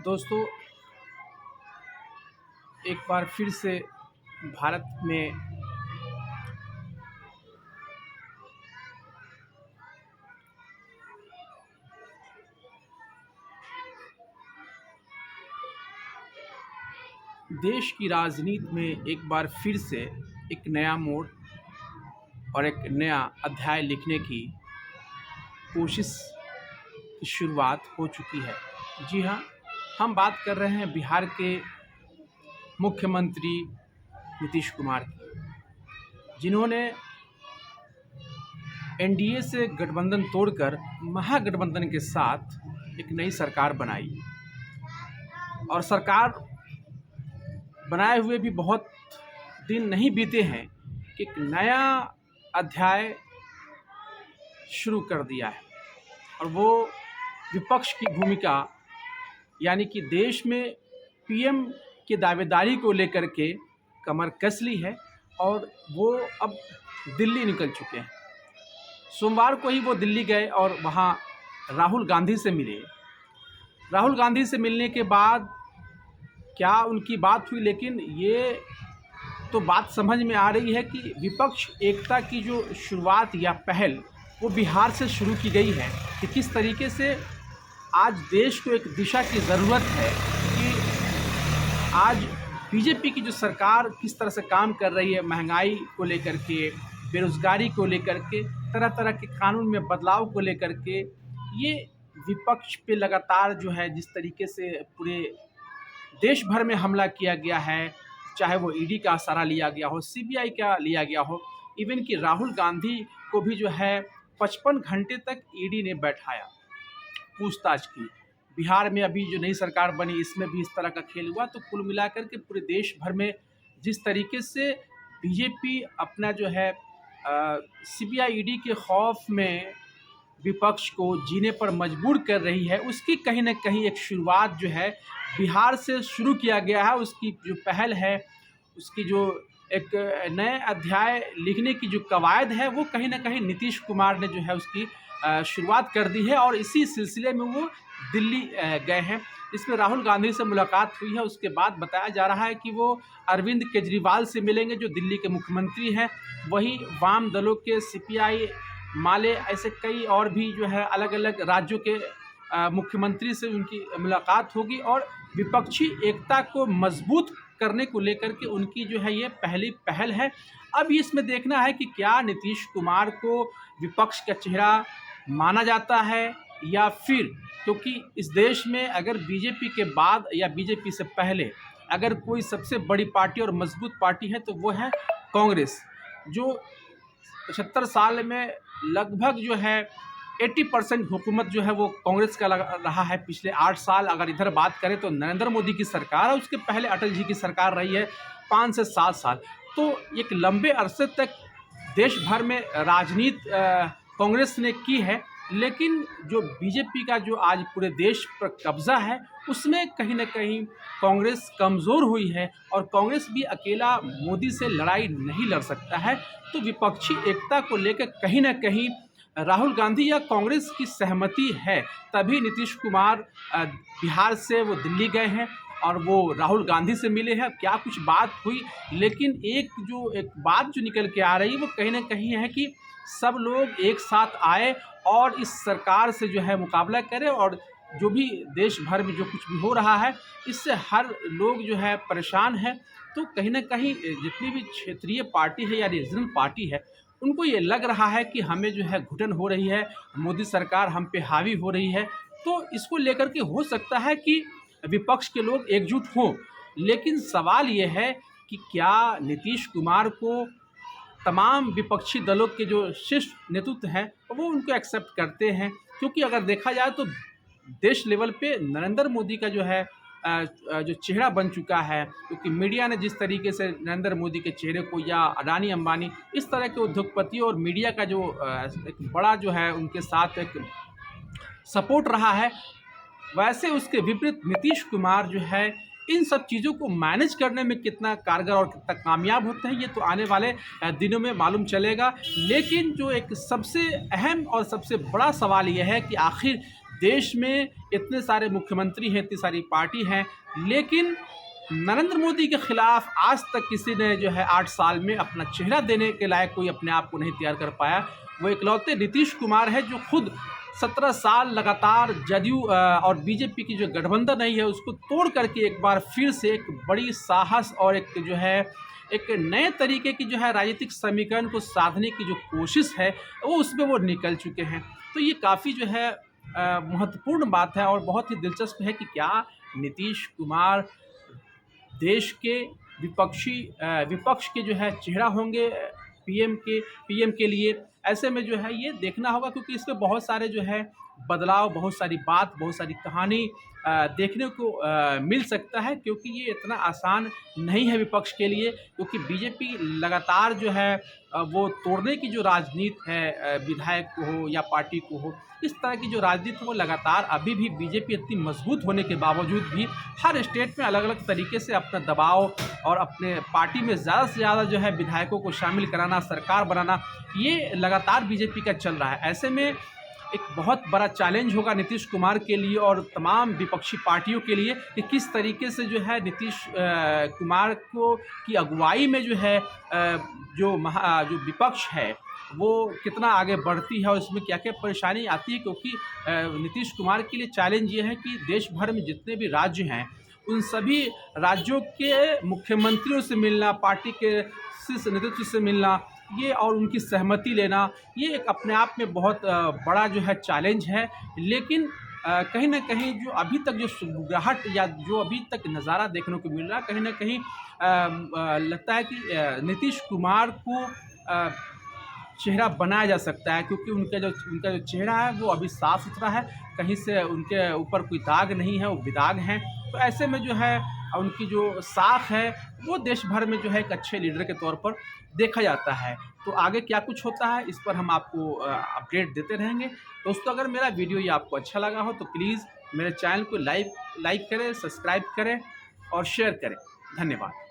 दोस्तों, एक बार फिर से भारत में देश की राजनीति में एक बार फिर से एक नया मोड़ और एक नया अध्याय लिखने की कोशिश की शुरुआत हो चुकी है। जी हाँ, हम बात कर रहे हैं बिहार के मुख्यमंत्री नीतीश कुमार की, जिन्होंने एनडीए से गठबंधन तोड़कर महागठबंधन के साथ एक नई सरकार बनाई। और सरकार बनाए हुए भी बहुत दिन नहीं बीते हैं कि एक नया अध्याय शुरू कर दिया है, और वो विपक्ष की भूमिका, यानी कि देश में पीएम की दावेदारी को लेकर के कमर कस ली है और वो अब दिल्ली निकल चुके हैं। सोमवार को ही वो दिल्ली गए और वहाँ राहुल गांधी से मिले। राहुल गांधी से मिलने के बाद क्या उनकी बात हुई, लेकिन ये तो बात समझ में आ रही है कि विपक्ष एकता की जो शुरुआत या पहल वो बिहार से शुरू की गई है कि किस तरीके से आज देश को एक दिशा की ज़रूरत है कि आज बीजेपी की जो सरकार किस तरह से काम कर रही है, महंगाई को लेकर के, बेरोज़गारी को लेकर के, तरह तरह के कानून में बदलाव को लेकर के, ये विपक्ष पे लगातार जो है जिस तरीके से पूरे देश भर में हमला किया गया है, चाहे वो ईडी का सहारा लिया गया हो, सीबीआई का लिया गया हो, इवन कि राहुल गांधी को भी जो है 55 घंटे तक ईडी ने बैठाया, पूछताछ की। बिहार में अभी जो नई सरकार बनी इसमें भी इस तरह का खेल हुआ। तो कुल मिलाकर के पूरे देश भर में जिस तरीके से बीजेपी अपना जो है सीबीआई ईडी के खौफ में विपक्ष को जीने पर मजबूर कर रही है, उसकी कहीं ना कहीं एक शुरुआत जो है बिहार से शुरू किया गया है। उसकी जो पहल है, उसकी जो एक नए अध्याय लिखने की जो कवायद है, वो कहीं ना कहीं नीतीश कुमार ने जो है उसकी शुरुआत कर दी है और इसी सिलसिले में वो दिल्ली गए हैं। इसमें राहुल गांधी से मुलाकात हुई है। उसके बाद बताया जा रहा है कि वो अरविंद केजरीवाल से मिलेंगे, जो दिल्ली के मुख्यमंत्री हैं। वहीं वाम दलों के सीपीआई, माले, ऐसे कई और भी जो है अलग अलग राज्यों के मुख्यमंत्री से उनकी मुलाकात होगी और विपक्षी एकता को मजबूत करने को लेकर के उनकी जो है ये पहली पहल है। अब इसमें देखना है कि क्या नीतीश कुमार को विपक्ष का चेहरा माना जाता है या फिर, क्योंकि इस देश में अगर बीजेपी के बाद या बीजेपी से पहले अगर कोई सबसे बड़ी पार्टी और मजबूत पार्टी है तो वो है कांग्रेस, जो 75 साल में लगभग जो है 80% हुकूमत जो है वो कांग्रेस का रहा है। पिछले 8 साल अगर इधर बात करें तो नरेंद्र मोदी की सरकार है, उसके पहले अटल जी की सरकार रही है 5 से 7 साल। तो एक लंबे अरसे तक देश भर में राजनीति कांग्रेस ने की है, लेकिन जो बीजेपी का जो आज पूरे देश पर कब्जा है उसमें कहीं ना कहीं कांग्रेस कमज़ोर हुई है और कांग्रेस भी अकेला मोदी से लड़ाई नहीं लड़ सकता है। तो विपक्षी एकता को लेकर कहीं ना कहीं राहुल गांधी या कांग्रेस की सहमति है, तभी नीतीश कुमार बिहार से वो दिल्ली गए हैं और वो राहुल गांधी से मिले हैं। क्या कुछ बात हुई, लेकिन एक बात जो निकल के आ रही है वो कहीं ना कहीं है कि सब लोग एक साथ आए और इस सरकार से जो है मुकाबला करें, और जो भी देश भर में जो कुछ भी हो रहा है इससे हर लोग जो है परेशान है। तो कहीं ना कहीं जितनी भी क्षेत्रीय पार्टी है या रीजनल पार्टी है, उनको ये लग रहा है कि हमें जो है घुटन हो रही है, मोदी सरकार हम पे हावी हो रही है। तो इसको लेकर के हो सकता है कि विपक्ष के लोग एकजुट हों, लेकिन सवाल ये है कि क्या नीतीश कुमार को तमाम विपक्षी दलों के जो शीर्ष नेतृत्व हैं वो उनको एक्सेप्ट करते हैं? क्योंकि अगर देखा जाए तो देश लेवल पे नरेंद्र मोदी का जो है जो चेहरा बन चुका है, क्योंकि मीडिया ने जिस तरीके से नरेंद्र मोदी के चेहरे को, या अडानी अंबानी, इस तरह के उद्योगपतियों और मीडिया का जो एक बड़ा जो है उनके साथ एक सपोर्ट रहा है, वैसे उसके विपरीत नीतीश कुमार जो है इन सब चीज़ों को मैनेज करने में कितना कारगर और कितना कामयाब होते हैं ये तो आने वाले दिनों में मालूम चलेगा। लेकिन जो एक सबसे अहम और सबसे बड़ा सवाल ये है कि आखिर देश में इतने सारे मुख्यमंत्री हैं, इतनी सारी पार्टी हैं, लेकिन नरेंद्र मोदी के खिलाफ आज तक किसी ने जो है 8 साल में अपना चेहरा देने के लायक कोई अपने आप को नहीं तैयार कर पाया। वो इकलौते नीतीश कुमार है जो खुद 17 साल लगातार जदयू और बीजेपी की जो गठबंधन नहीं है उसको तोड़ करके एक बार फिर से एक बड़ी साहस और एक जो है एक नए तरीके की जो है राजनीतिक समीकरण को साधने की जो कोशिश है वो निकल चुके हैं। तो ये काफ़ी जो है महत्वपूर्ण बात है और बहुत ही दिलचस्प है कि क्या नीतीश कुमार देश के विपक्ष के जो है चेहरा होंगे पीएम के लिए। ऐसे में जो है ये देखना होगा, क्योंकि इसमें बहुत सारे जो है बदलाव, बहुत सारी बात, बहुत सारी कहानी देखने को मिल सकता है, क्योंकि ये इतना आसान नहीं है विपक्ष के लिए, क्योंकि बीजेपी लगातार जो है वो तोड़ने की जो राजनीति है, विधायक को हो या पार्टी को हो, इस तरह की जो राजनीति है वो लगातार अभी भी बीजेपी इतनी मजबूत होने के बावजूद भी हर स्टेट में अलग अलग तरीके से अपना दबाव और अपने पार्टी में ज़्यादा से ज़्यादा जो है विधायकों को शामिल कराना, सरकार बनाना, ये लगातार बीजेपी का चल रहा है। ऐसे में एक बहुत बड़ा चैलेंज होगा नीतीश कुमार के लिए और तमाम विपक्षी पार्टियों के लिए कि किस तरीके से जो है नीतीश कुमार को की अगुवाई में जो है जो विपक्ष है वो कितना आगे बढ़ती है और इसमें क्या क्या परेशानी आती है। क्योंकि नीतीश कुमार के लिए चैलेंज ये है कि देश भर में जितने भी राज्य हैं उन सभी राज्यों के मुख्यमंत्रियों से मिलना, पार्टी के शीर्ष नेतृत्व से मिलना, ये और उनकी सहमति लेना, ये एक अपने आप में बहुत बड़ा जो है चैलेंज है। लेकिन कहीं ना कहीं जो अभी तक जो सुगबुगाहट या जो अभी तक नज़ारा देखने को मिल रहा है, कहीं ना कहीं लगता है कि नीतीश कुमार को चेहरा बनाया जा सकता है, क्योंकि उनका जो चेहरा है वो अभी साफ़ सुथरा है, कहीं से उनके ऊपर कोई दाग नहीं है, वो बेदाग हैं। तो ऐसे में जो है उनकी जो साख है वो देश भर में जो है एक अच्छे लीडर के तौर पर देखा जाता है। तो आगे क्या कुछ होता है इस पर हम आपको अपडेट देते रहेंगे। दोस्तों, अगर मेरा वीडियो ये आपको अच्छा लगा हो तो प्लीज़ मेरे चैनल को लाइक करें, सब्सक्राइब करें और शेयर करें। धन्यवाद।